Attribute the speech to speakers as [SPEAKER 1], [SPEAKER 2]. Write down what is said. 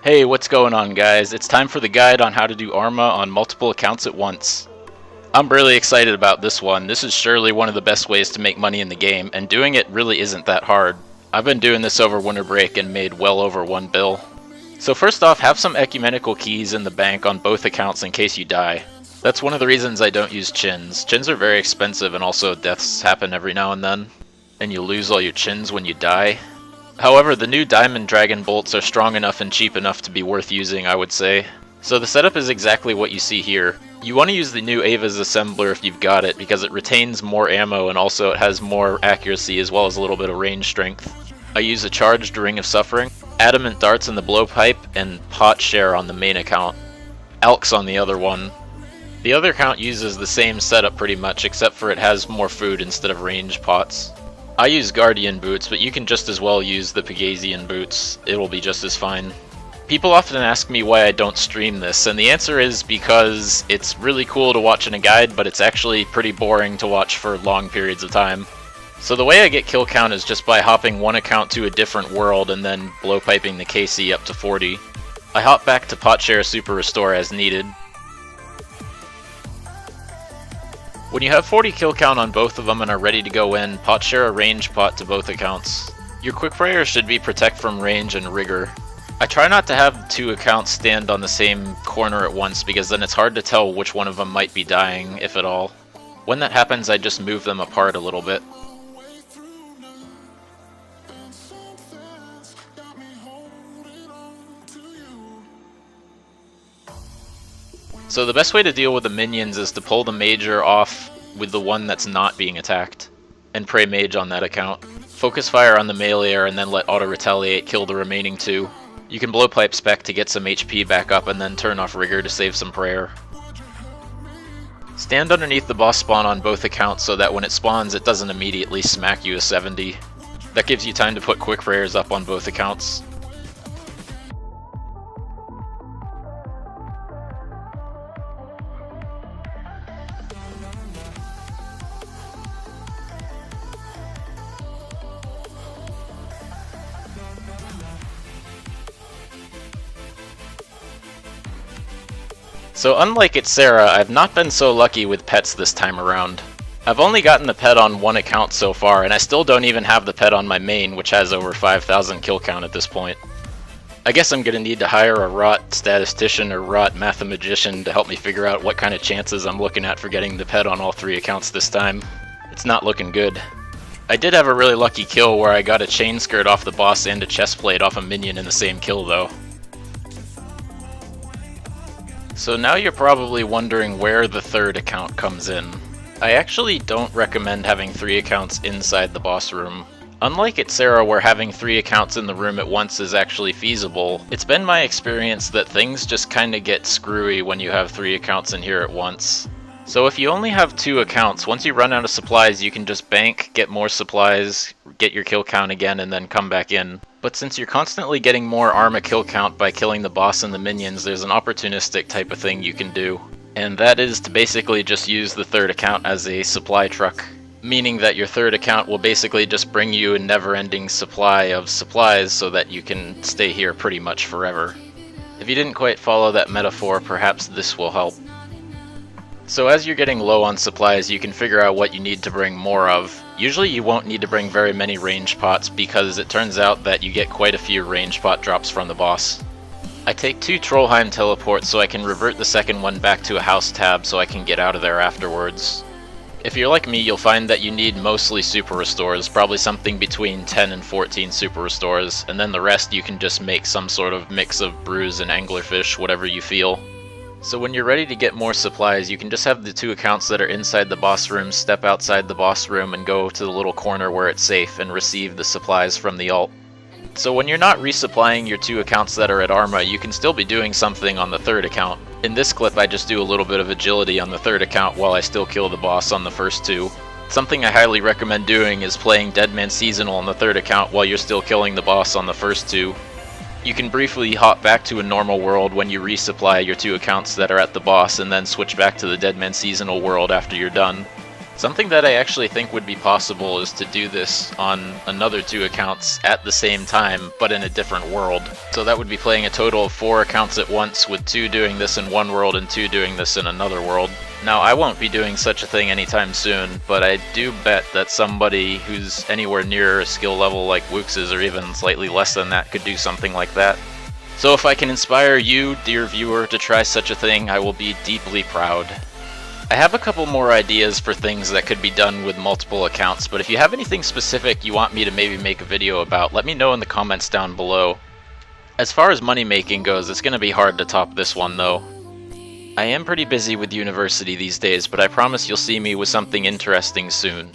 [SPEAKER 1] Hey, what's going on, guys? It's time for the guide on how to do Arma on multiple accounts at once. I'm really excited about this one. This is surely one of the best ways to make money in the game, and doing it really isn't that hard. I've been doing this over winter break and made well over 1 bill. So first off, have some ecumenical keys in the bank on both accounts in case you die. That's one of the reasons I don't use chins. Chins are very expensive, and also deaths happen every now and then, and you lose all your chins when you die. However, the new Diamond Dragon bolts are strong enough and cheap enough to be worth using, I would say. So the setup is exactly what you see here. You want to use the new Ava's Assembler if you've got it, because it retains more ammo and also it has more accuracy as well as a little bit of range strength. I use a charged Ring of Suffering, Adamant Darts in the Blowpipe, and Pot Share on the main account. Alks on the other one. The other account uses the same setup pretty much, except for it has more food instead of range pots. I use Guardian boots, but you can just as well use the Pegasian boots. It'll be just as fine. People often ask me why I don't stream this, and the answer is because it's really cool to watch in a guide, but it's actually pretty boring to watch for long periods of time. So the way I get kill count is just by hopping one account to a different world and then blowpiping the KC up to 40. I hop back to Potshare Super Restore as needed. When you have 40 kill count on both of them and are ready to go in, Potshare a range pot to both accounts. Your quick prayer should be Protect from Range and Rigor. I try not to have two accounts stand on the same corner at once because then it's hard to tell which one of them might be dying, if at all. When that happens, I just move them apart a little bit. So the best way to deal with the minions is to pull the Major off with the one that's not being attacked, and pray Mage on that account. Focus fire on the meleeer and then let Auto Retaliate kill the remaining two. You can Blowpipe Spec to get some HP back up and then turn off Rigor to save some prayer. Stand underneath the boss spawn on both accounts so that when it spawns it doesn't immediately smack you a 70. That gives you time to put quick prayers up on both accounts. So unlike at Sarah, I've not been so lucky with pets this time around. I've only gotten the pet on one account so far, and I still don't even have the pet on my main, which has over 5,000 kill count at this point. I guess I'm gonna need to hire a rot statistician or rot mathemagician to help me figure out what kind of chances I'm looking at for getting the pet on all three accounts this time. It's not looking good. I did have a really lucky kill where I got a chain skirt off the boss and a chest plate off a minion in the same kill though. So now you're probably wondering where the third account comes in. I actually don't recommend having 3 accounts inside the boss room. Unlike at Sarah where having 3 accounts in the room at once is actually feasible, it's been my experience that things just kinda get screwy when you have 3 accounts in here at once. So if you only have 2 accounts, once you run out of supplies you can just bank, get more supplies, get your kill count again, and then come back in. But since you're constantly getting more Arma kill count by killing the boss and the minions, there's an opportunistic type of thing you can do. And that is to basically just use the third account as a supply truck. Meaning that your third account will basically just bring you a never-ending supply of supplies so that you can stay here pretty much forever. If you didn't quite follow that metaphor, perhaps this will help. So as you're getting low on supplies, you can figure out what you need to bring more of. Usually you won't need to bring very many range pots because it turns out that you get quite a few range pot drops from the boss. I take 2 Trollheim teleports so I can revert the second one back to a house tab so I can get out of there afterwards. If you're like me, you'll find that you need mostly super restores, probably something between 10 and 14 super restores, and then the rest you can just make some sort of mix of brews and anglerfish, whatever you feel. So when you're ready to get more supplies, you can just have the 2 accounts that are inside the boss room step outside the boss room and go to the little corner where it's safe and receive the supplies from the alt. So when you're not resupplying your 2 accounts that are at Arma, you can still be doing something on the third account. In this clip I just do a little bit of agility on the third account while I still kill the boss on the first 2. Something I highly recommend doing is playing Deadman Seasonal on the third account while you're still killing the boss on the first 2. You can briefly hop back to a normal world when you resupply your 2 accounts that are at the boss and then switch back to the Deadman Seasonal world after you're done. Something that I actually think would be possible is to do this on another 2 accounts at the same time, but in a different world. So that would be playing a total of 4 accounts at once, with 2 doing this in one world and 2 doing this in another world. Now, I won't be doing such a thing anytime soon, but I do bet that somebody who's anywhere near a skill level like Wux's, or even slightly less than that, could do something like that. So if I can inspire you, dear viewer, to try such a thing, I will be deeply proud. I have a couple more ideas for things that could be done with multiple accounts, but if you have anything specific you want me to maybe make a video about, let me know in the comments down below. As far as money making goes, it's going to be hard to top this one though. I am pretty busy with university these days, but I promise you'll see me with something interesting soon.